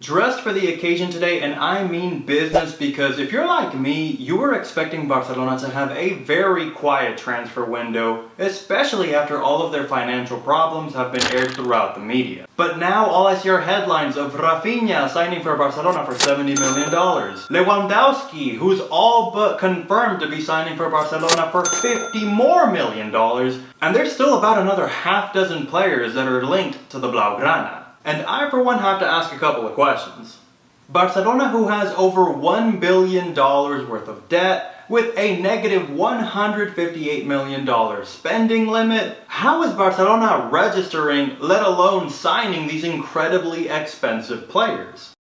Dressed for the occasion today, and I mean business, because if you're like me, you were expecting Barcelona to have a very quiet transfer window, especially after all of their financial problems have been aired throughout the media. But now all I see are headlines of Raphinha signing for Barcelona for $70 million. Lewandowski, who's all but confirmed to be signing for Barcelona for $50 more million. And there's still about another half dozen players that are linked to the Blaugrana. And I for one have to ask a couple of questions. Barcelona, who has over $1 billion worth of debt, with a negative $158 million spending limit, how is Barcelona registering, let alone signing, these incredibly expensive players?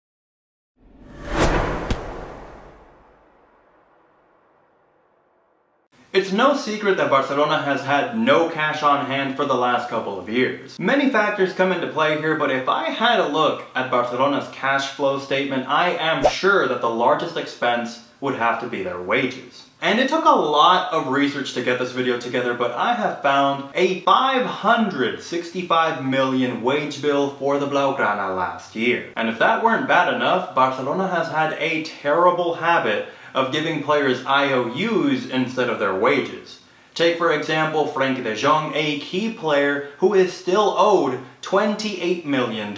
It's no secret that Barcelona has had no cash on hand for the last couple of years. Many factors come into play here, but if I had a look at Barcelona's cash flow statement, I am sure that the largest expense would have to be their wages. And it took a lot of research to get this video together, but I have found a 565 million wage bill for the Blaugrana last year. And if that weren't bad enough, Barcelona has had a terrible habit of giving players IOUs instead of their wages. Take for example Frenkie de Jong, a key player who is still owed $28 million.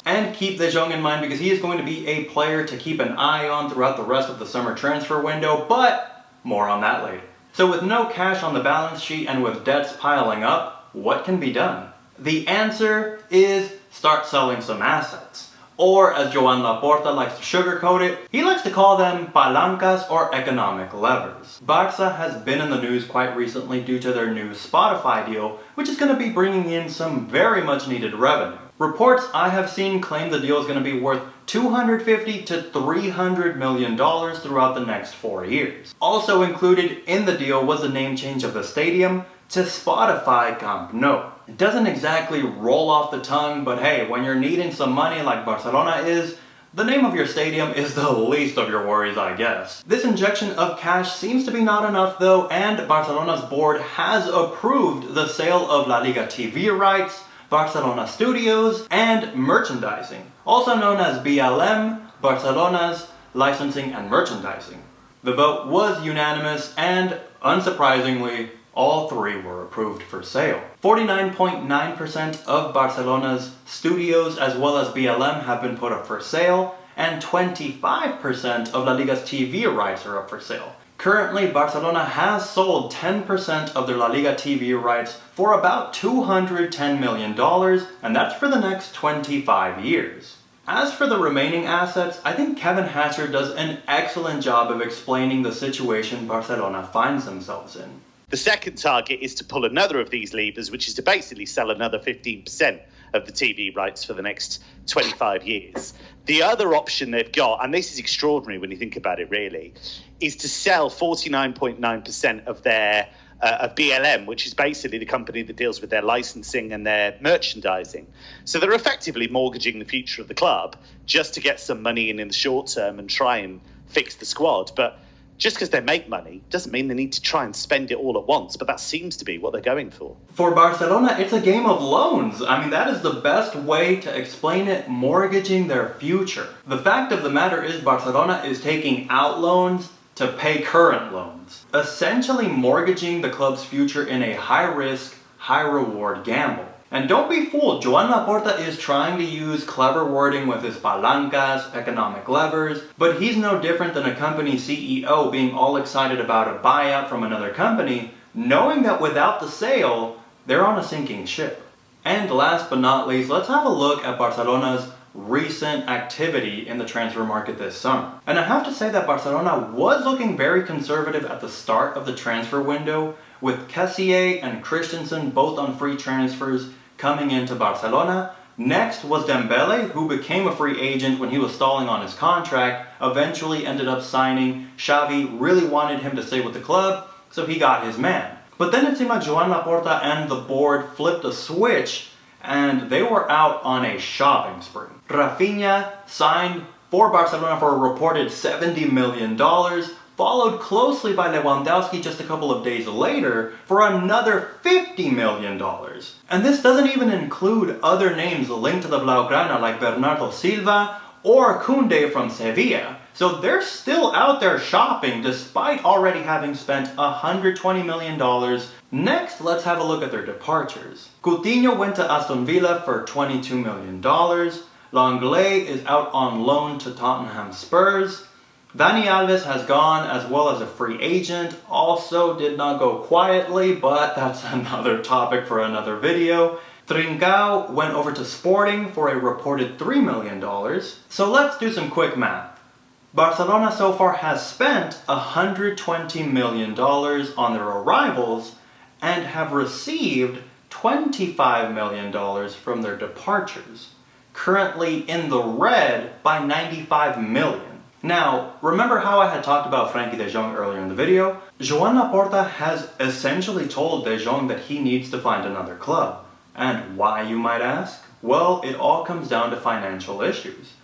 And keep de Jong in mind because he is going to be a player to keep an eye on throughout the rest of the summer transfer window, but more on that later. So with no cash on the balance sheet and with debts piling up, what can be done? The answer is start selling some assets. Or, as Joan Laporta likes to sugarcoat it, he likes to call them palancas or economic levers. Barca has been in the news quite recently due to their new Spotify deal, which is going to be bringing in some very much needed revenue. Reports I have seen claim the deal is going to be worth $250 to $300 million throughout the next 4 years. Also included in the deal was the name change of the stadium to Spotify Camp Nou. It doesn't exactly roll off the tongue, but hey, when you're needing some money like Barcelona is, the name of your stadium is the least of your worries, I guess. This injection of cash seems to be not enough though, and Barcelona's board has approved the sale of La Liga TV rights, Barcelona Studios, and merchandising, also known as BLM, Barcelona's licensing and merchandising. The vote was unanimous, and unsurprisingly, all three were approved for sale. 49.9% of Barcelona's studios as well as BLM have been put up for sale, and 25% of La Liga's TV rights are up for sale. Currently, Barcelona has sold 10% of their La Liga TV rights for about $210 million, and that's for the next 25 years. As for the remaining assets, I think Kevin Hatchard does an excellent job of explaining the situation Barcelona finds themselves in. The second target is to pull another of these levers, which is to basically sell another 15% of the TV rights for the next 25 years. The other option they've got, and this is extraordinary when you think about it really, is to sell 49.9% of their of BLM, which is basically the company that deals with their licensing and their merchandising. So they're effectively mortgaging the future of the club just to get some money in the short term and try and fix the squad. But just because they make money doesn't mean they need to try and spend it all at once, but that seems to be what they're going for. For Barcelona, it's a game of loans. I mean, that is the best way to explain it, mortgaging their future. The fact of the matter is Barcelona is taking out loans to pay current loans, essentially mortgaging the club's future in a high-risk, high-reward gamble. And don't be fooled, Joan Laporta is trying to use clever wording with his palancas, economic levers, but he's no different than a company CEO being all excited about a buyout from another company, knowing that without the sale, they're on a sinking ship. And last but not least, let's have a look at Barcelona's recent activity in the transfer market this summer. And I have to say that Barcelona was looking very conservative at the start of the transfer window, with Kessié and Christensen both on free transfers coming into Barcelona. Next was Dembele, who became a free agent when he was stalling on his contract, eventually ended up signing. Xavi really wanted him to stay with the club, so he got his man. But then it seemed like Joan Laporta and the board flipped a switch, and they were out on a shopping spree. Raphinha signed for Barcelona for a reported $70 million, followed closely by Lewandowski just a couple of days later for another $50 million. And this doesn't even include other names linked to the Blaugrana like Bernardo Silva or Koundé from Sevilla. So they're still out there shopping despite already having spent $120 million. Next, let's have a look at their departures. Coutinho went to Aston Villa for $22 million. Lenglet is out on loan to Tottenham Spurs. Dani Alves has gone as well as a free agent. Also did not go quietly, but that's another topic for another video. Trincao went over to Sporting for a reported $3 million. So let's do some quick math. Barcelona so far has spent $120 million on their arrivals and have received $25 million from their departures, currently in the red by $95 million. Now, remember how I had talked about Frenkie de Jong earlier in the video? Joan Laporta has essentially told de Jong that he needs to find another club. And why, you might ask? Well, it all comes down to financial issues.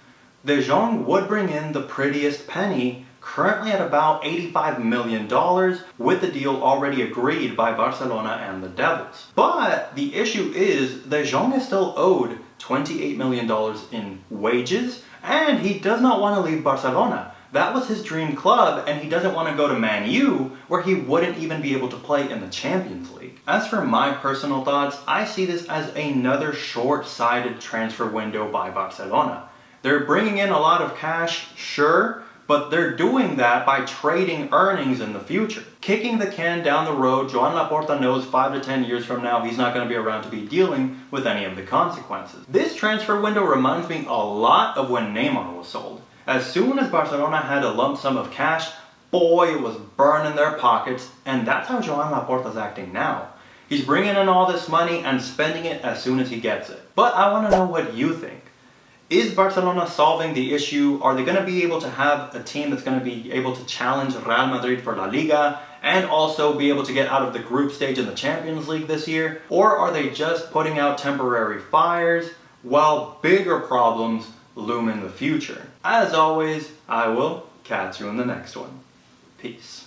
De Jong would bring in the prettiest penny, currently at about $85 million, with the deal already agreed by Barcelona and the Devils. But the issue is, De Jong is still owed $28 million in wages, and he does not want to leave Barcelona. That was his dream club, and he doesn't want to go to Man U, where he wouldn't even be able to play in the Champions League. As for my personal thoughts, I see this as another short-sighted transfer window by Barcelona. They're bringing in a lot of cash, sure, but they're doing that by trading earnings in the future. Kicking the can down the road, Joan Laporta knows 5 to 10 years from now he's not going to be around to be dealing with any of the consequences. This transfer window reminds me a lot of when Neymar was sold. As soon as Barcelona had a lump sum of cash, boy, it was burning their pockets, and that's how Joan Laporta's acting now. He's bringing in all this money and spending it as soon as he gets it. But I want to know what you think. Is Barcelona solving the issue? Are they going to be able to have a team that's going to be able to challenge Real Madrid for La Liga and also be able to get out of the group stage in the Champions League this year? Or are they just putting out temporary fires while bigger problems loom in the future? As always, I will catch you in the next one. Peace.